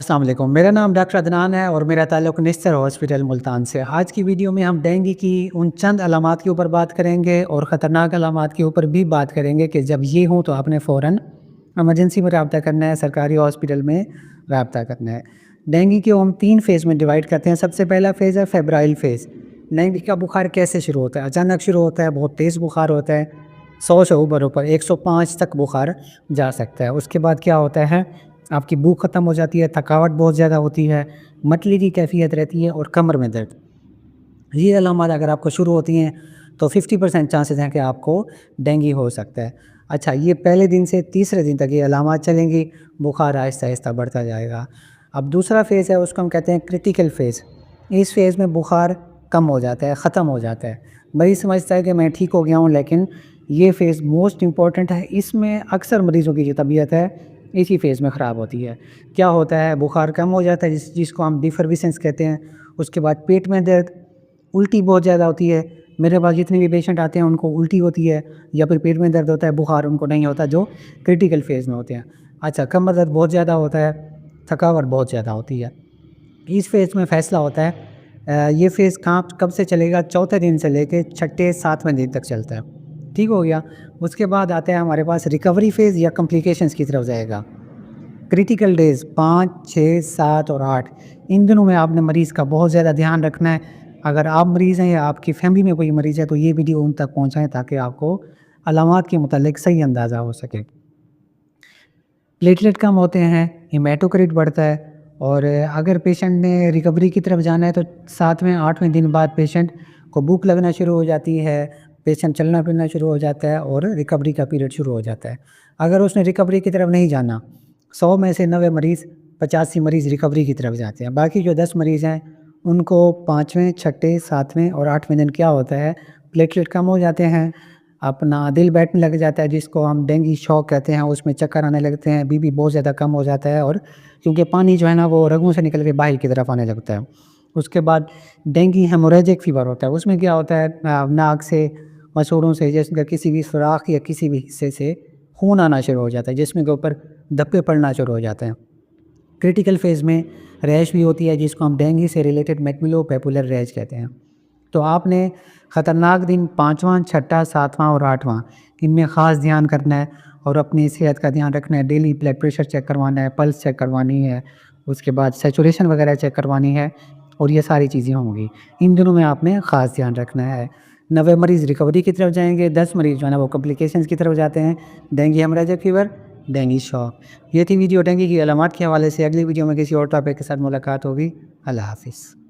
अस्सलाम वालेकुम। मेरा नाम डॉक्टर अदनान है और मेरा ताल्लुक़ निस्तर हॉस्पिटल मुल्तान से। आज की वीडियो में हम डेंगू की उन चंद अलामात के ऊपर बात करेंगे और ख़तरनाक अलामात के ऊपर भी बात करेंगे कि जब ये हों तो आपने फ़ौरन इमरजेंसी में रब्ता करना है, सरकारी हॉस्पिटल में रब्ता करना है। डेंगू को हम 3 फ़ेज़ में डिवाइड करते हैं। सबसे पहला फ़ेज़ है फेब्राइल फ़ेज़। डेंगू का बुखार कैसे शुरू होता है? अचानक शुरू होता है, बहुत तेज़ बुखार होता है, 100 से ऊपर 105 तक बुखार जा सकता है। उसके बाद क्या होता है, आपकी भूख ख़त्म हो जाती है, थकावट बहुत ज़्यादा होती है, मतली की कैफ़ियत रहती है और कमर में दर्द। ये अलामत अगर आपको शुरू होती हैं तो 50% चांसेस हैं कि आपको डेंगू हो सकता है। अच्छा, ये पहले दिन से तीसरे दिन तक ये अलामत चलेंगी, बुखार आहिस्ता-आहिस्ता बढ़ता जाएगा। अब दूसरा फ़ेज़ है, उसको हम कहते हैं क्रिटिकल फ़ेज़। इस फ़ेज़ में बुखार कम हो जाता है, ख़त्म हो जाता है। मरीज़ समझता है कि मैं ठीक हो गया हूँ, लेकिन ये फ़ेज़ मोस्ट इम्पॉर्टेंट है। इसमें अक्सर मरीज़ों की जो तबीयत है इसी फ़ेज़ में ख़राब होती है। क्या होता है, बुखार कम हो जाता है जिसको हम डिफ़र्विसेंस कहते हैं। उसके बाद पेट में दर्द, उल्टी बहुत ज़्यादा होती है। मेरे पास जितने भी पेशेंट आते हैं उनको उल्टी होती है या फिर पेट में दर्द होता है, बुखार उनको नहीं होता, जो क्रिटिकल फ़ेज़ में होते हैं। अच्छा, कमर दर्द बहुत ज़्यादा होता है, थकावट बहुत ज़्यादा होती है। इस फ़ेज़ में फ़ैसला होता है ये फ़ेज़ कब से चलेगा, चौथे दिन से लेके छठे 7वें दिन तक चलता है। ठीक हो गया। उसके बाद आता है हमारे पास रिकवरी फ़ेज़ या कॉम्प्लिकेशंस की तरफ जाएगा। क्रिटिकल डेज़ 5, 6, 7 और 8, इन दिनों में आपने मरीज़ का बहुत ज़्यादा ध्यान रखना है। अगर आप मरीज़ हैं या आपकी फ़ैमिली में कोई मरीज़ है तो ये वीडियो उन तक पहुँचाएँ ताकि आपको अलामात के मुतालिक सही अंदाज़ा हो सके। प्लेटलेट कम होते हैं, हेमाटोक्रिट बढ़ता है और अगर पेशेंट ने रिकवरी की तरफ जाना है तो 7वें 8वें दिन बाद पेशेंट को भूख लगना शुरू हो जाती है, पेशेंट चलना-फिरना शुरू हो जाता है और रिकवरी का पीरियड शुरू हो जाता है। अगर उसने रिकवरी की तरफ नहीं जाना, 100 में से 90 मरीज़, 85 मरीज़ रिकवरी की तरफ जाते हैं। बाकी जो 10 मरीज़ हैं उनको 5वें, छठे, 7वें और 8वें दिन क्या होता है, प्लेटलेट कम हो जाते हैं, अपना दिल बैठने लग जाता है जिसको हम डेंगू शॉक कहते हैं, उसमें चक्कर आने लगते हैं, बीपी बहुत ज़्यादा कम हो जाता है और क्योंकि पानी जो है ना वो रगों से निकल के बाहर की तरफ आने लगता है। उसके बाद डेंगू हेमोरेजिक फ़ीवर होता है, उसमें क्या होता है नाक से, मसूड़ों से, जिसम का किसी भी सुराख या किसी भी हिस्से से खून आना शुरू हो जाता है, जिस्म के ऊपर धब्बे पड़ना शुरू हो जाते हैं। क्रिटिकल फ़ेज़ में रैश भी होती है जिसको हम डेंगू से रिलेटेड मैक्युलोपैपुलर रैश कहते हैं। तो आपने ख़तरनाक दिन 5वां, छठा, 7वां और 8वां, इनमें ख़ास ध्यान करना है और अपनी सेहत का ध्यान रखना है। डेली ब्लड प्रेशर चेक करवाना है, पल्स चेक करवानी है, उसके बाद सैचुरेशन वगैरह चेक करवानी है और ये सारी चीज़ें होंगी। इन दिनों में आपने ख़ास ध्यान रखना है। 90 मरीज़ रिकवरी की तरफ जाएँगे, 10 मरीज़ जो है ना वो कॉम्प्लिकेशंस की तरफ जाते हैं। Dengue haemorrhagic fever, dengue shock. ये थी वीडियो डेंगू की अलामात के हवाले से। अगली वीडियो में किसी और टॉपिक के साथ मुलाकात होगी। अल्लाह हाफ़िज़।